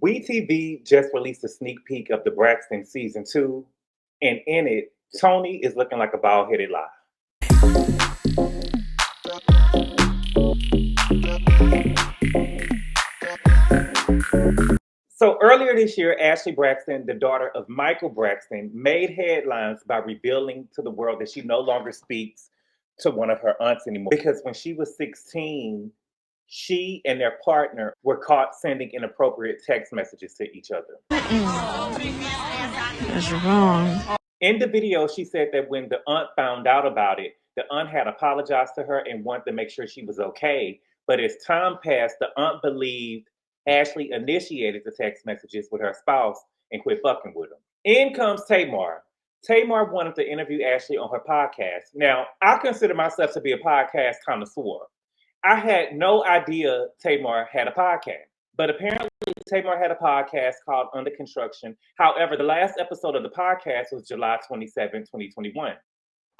WeTV just released a sneak peek of the Braxton season 2, and in it, Toni is looking like a bald-headed lie. So earlier this year, Ashley Braxton, the daughter of Michael Braxton, made headlines by revealing to the world that she no longer speaks to one of her aunts anymore. Because when she was 16, she and their partner were caught sending inappropriate text messages to each other. That's wrong. In the video, she said that when the aunt found out about it, the aunt had apologized to her and wanted to make sure she was okay. But as time passed, the aunt believed Ashley initiated the text messages with her spouse and quit fucking with him. In comes Tamar. Tamar wanted to interview Ashley on her podcast. Now, I consider myself to be a podcast connoisseur. I had no idea Tamar had a podcast, but apparently Tamar had a podcast called Under Construction. However, the last episode of the podcast was July 27, 2021.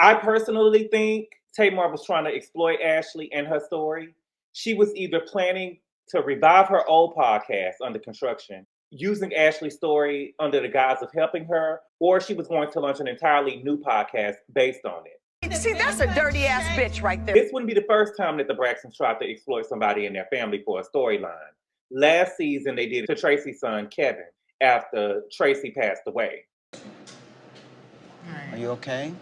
I personally think Tamar was trying to exploit Ashley and her story. She was either planning to revive her old podcast, Under Construction, using Ashley's story under the guise of helping her, or she was going to launch an entirely new podcast based on it. See, that's a dirty ass bitch right there. This wouldn't be the first time that the Braxtons tried to exploit somebody in their family for a storyline. Last season, they did it to Tracy's son, Kevin, after Tracy passed away. Are you okay?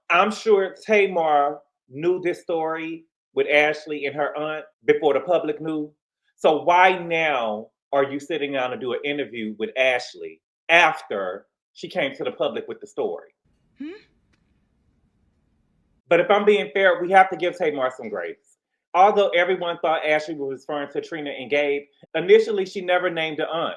I'm sure Tamar knew this story with Ashley and her aunt before the public knew. So why now are you sitting down to do an interview with Ashley after she came to the public with the story? But if I'm being fair, we have to give Tamar some grace. Although everyone thought Ashley was referring to Trina and Gabe, initially she never named the aunt.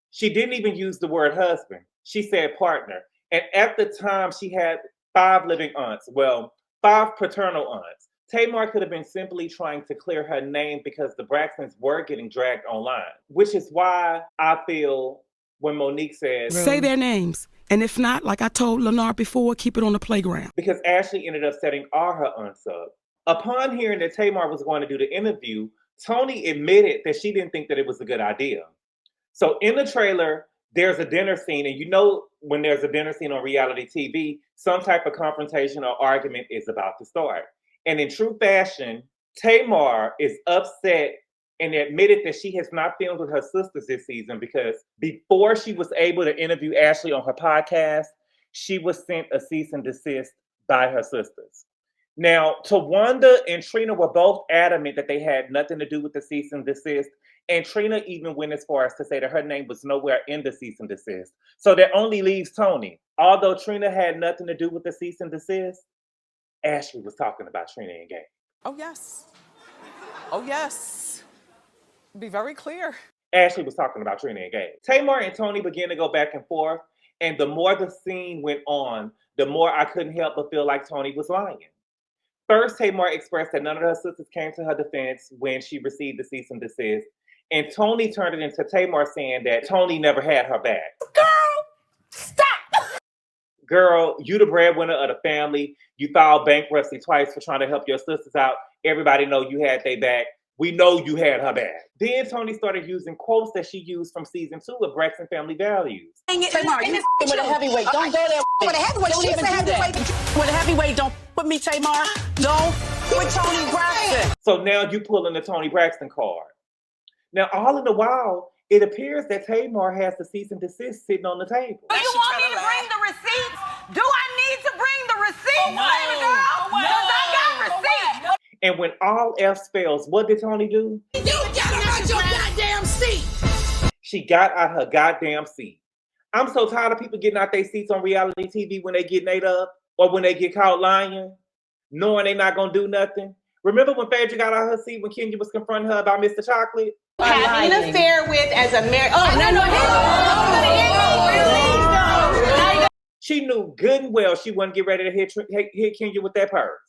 She didn't even use the word husband. She said partner. And at the time, she had 5 living aunts. Well, 5 paternal aunts. Tamar could have been simply trying to clear her name because the Braxtons were getting dragged online, which is why I feel when Monique says, say their names. And if not, like I told Lennar before, keep it on the playground. Because Ashley ended up setting all her aunts up. Upon hearing that Tamar was going to do the interview, Toni admitted that she didn't think that it was a good idea. So in the trailer, there's a dinner scene, and you know when there's a dinner scene on reality TV, some type of confrontation or argument is about to start. And in true fashion, Tamar is upset and admitted that she has not filmed with her sisters this season because before she was able to interview Ashley on her podcast, she was sent a cease and desist by her sisters. Now, Towanda and Trina were both adamant that they had nothing to do with the cease and desist, and Trina even went as far as to say that her name was nowhere in the cease and desist. So that only leaves Toni. Although Trina had nothing to do with the cease and desist, Ashley was talking about Trina and Gabe. Oh, yes. Oh, yes. Be very clear. Ashley was talking about Trina and Gabe. Tamar and Toni began to go back and forth, and the more the scene went on, the more I couldn't help but feel like Toni was lying. First, Tamar expressed that none of her sisters came to her defense when she received the cease and desist, and Toni turned it into Tamar saying that Toni never had her back. Girl, stop! Girl, you the breadwinner of the family. You filed bankruptcy twice for trying to help your sisters out. Everybody know you had their back. We know you had her back. Then Toni started using quotes that she used from season 2 of Braxton Family Values. Tamar, you with a heavyweight. Don't go there with a heavyweight. Don't even do that. With a heavyweight, don't with me, Tamar. Don't with Toni Braxton. So now you pulling the Toni Braxton card. Now, all in the while, it appears that Tamar has the cease and desist sitting on the table. Do you want me to bring the receipts? Do I need to bring the receipts, baby girl? Because I got receipts. And when all else fails, what did Toni do? You got out your goddamn seat. She got out her goddamn seat. I'm so tired of people getting out their seats on reality TV when they get ate up or when they get caught lying, knowing they're not going to do nothing. Remember when Phaedra got out her seat when Kenya was confronting her about Mr. Chocolate? Having an affair with as a married. Oh, no. She knew good and well she wouldn't get ready to hit Kenya with that purse.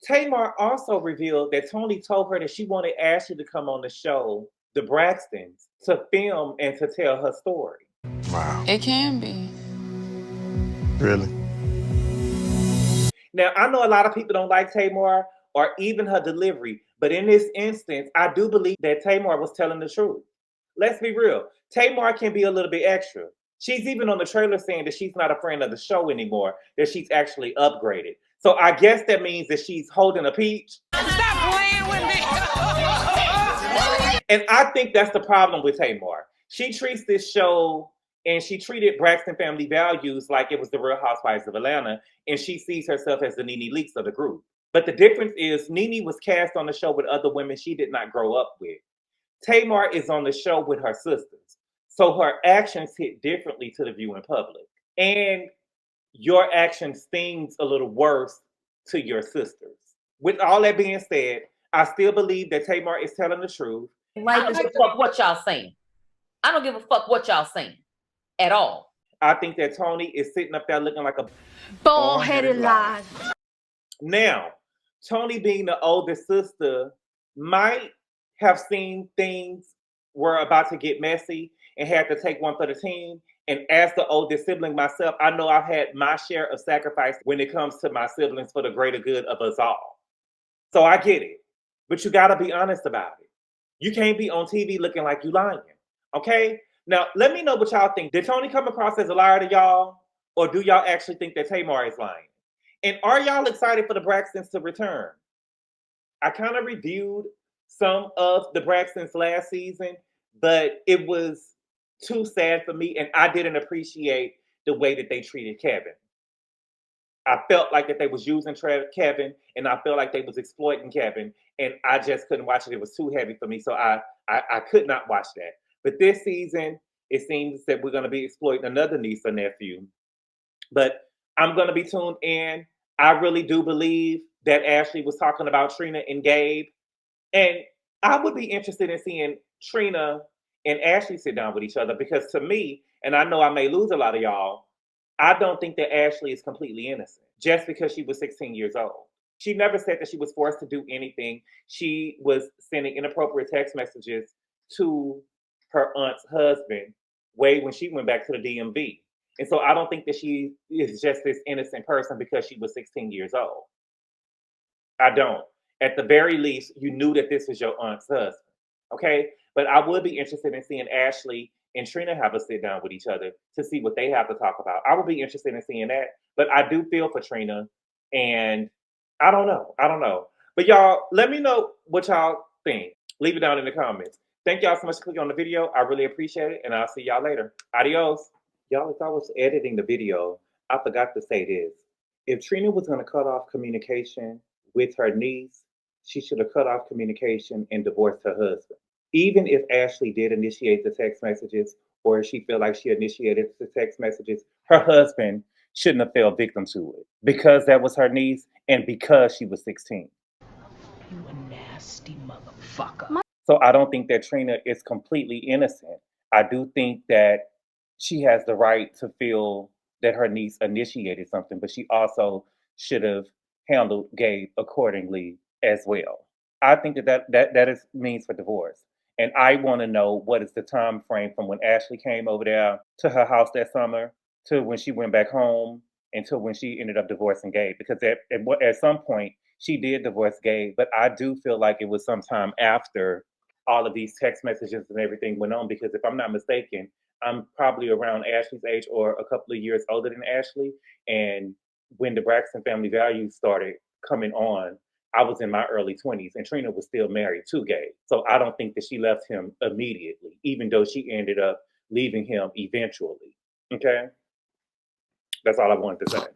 Tamar also revealed that Toni told her that she wanted Ashley to come on the show, The Braxtons, to film and to tell her story. Wow. It can be. Really? Now, I know a lot of people don't like Tamar, or even her delivery. But in this instance, I do believe that Tamar was telling the truth. Let's be real. Tamar can be a little bit extra. She's even on the trailer saying that she's not a friend of the show anymore, that she's actually upgraded. So I guess that means that she's holding a peach. Stop playing with me. And I think that's the problem with Tamar. She treats this show and she treated Braxton Family Values like it was the Real Housewives of Atlanta, and she sees herself as the Nene Leakes of the group. But the difference is Nene was cast on the show with other women she did not grow up with. Tamar is on the show with her sisters. So her actions hit differently to the viewing public. And your action stings a little worse to your sisters. With all that being said, I still believe that Tamar is telling the truth. I don't give a fuck what y'all saying. I don't give a fuck what y'all saying at all. I think that Toni is sitting up there looking like a bald-headed lies. Now, Toni being the older sister might have seen things were about to get messy and had to take one for the team. And as the oldest sibling myself, I know I've had my share of sacrifice when it comes to my siblings for the greater good of us all. So I get it. But you got to be honest about it. You can't be on TV looking like you lying. Okay? Now, let me know what y'all think. Did Toni come across as a liar to y'all? Or do y'all actually think that Tamar is lying? And are y'all excited for the Braxtons to return? I kind of reviewed some of the Braxtons last season, but it was too sad for me, and I didn't appreciate the way that they treated Kevin. I felt like that they was using Kevin, and I felt like they was exploiting Kevin, and I just couldn't watch it. It was too heavy for me, so I could not watch that. But this season, it seems that we're going to be exploiting another niece or nephew. But I'm going to be tuned in. I really do believe that Ashley was talking about Trina and Gabe. And I would be interested in seeing Trina and Ashley sit down with each other, because to me, and I know I may lose a lot of y'all, I don't think that Ashley is completely innocent just because she was 16 years old. She never said that she was forced to do anything. She was sending inappropriate text messages to her aunt's husband way when she went back to the DMV. And so I don't think that she is just this innocent person because she was 16 years old. I don't. At the very least, you knew that this was your aunt's husband. Okay? But I would be interested in seeing Ashley and Trina have a sit down with each other to see what they have to talk about. I would be interested in seeing that. But I do feel for Trina, and I don't know. But y'all, let me know what y'all think. Leave it down in the comments. Thank y'all so much for clicking on the video. I really appreciate it, and I'll see y'all later. Adios. Y'all, as I was editing the video, I forgot to say this. If Trina was going to cut off communication with her niece, she should have cut off communication and divorced her husband. Even if Ashley did initiate the text messages, or if she felt like she initiated the text messages, her husband shouldn't have fell victim to it because that was her niece and because she was 16. You a nasty motherfucker. So I don't think that Trina is completely innocent. I do think that she has the right to feel that her niece initiated something, but she also should have handled Gabe accordingly as well. I think that is means for divorce. And I want to know what is the time frame from when Ashley came over there to her house that summer to when she went back home until when she ended up divorcing Gabe. Because at some point, she did divorce Gabe, but I do feel like it was sometime after all of these text messages and everything went on, because if I'm not mistaken, I'm probably around Ashley's age or a couple of years older than Ashley. And when the Braxton Family Values started coming on, I was in my early 20s and Trina was still married to Gabe. So I don't think that she left him immediately, even though she ended up leaving him eventually. Okay? That's all I wanted to say.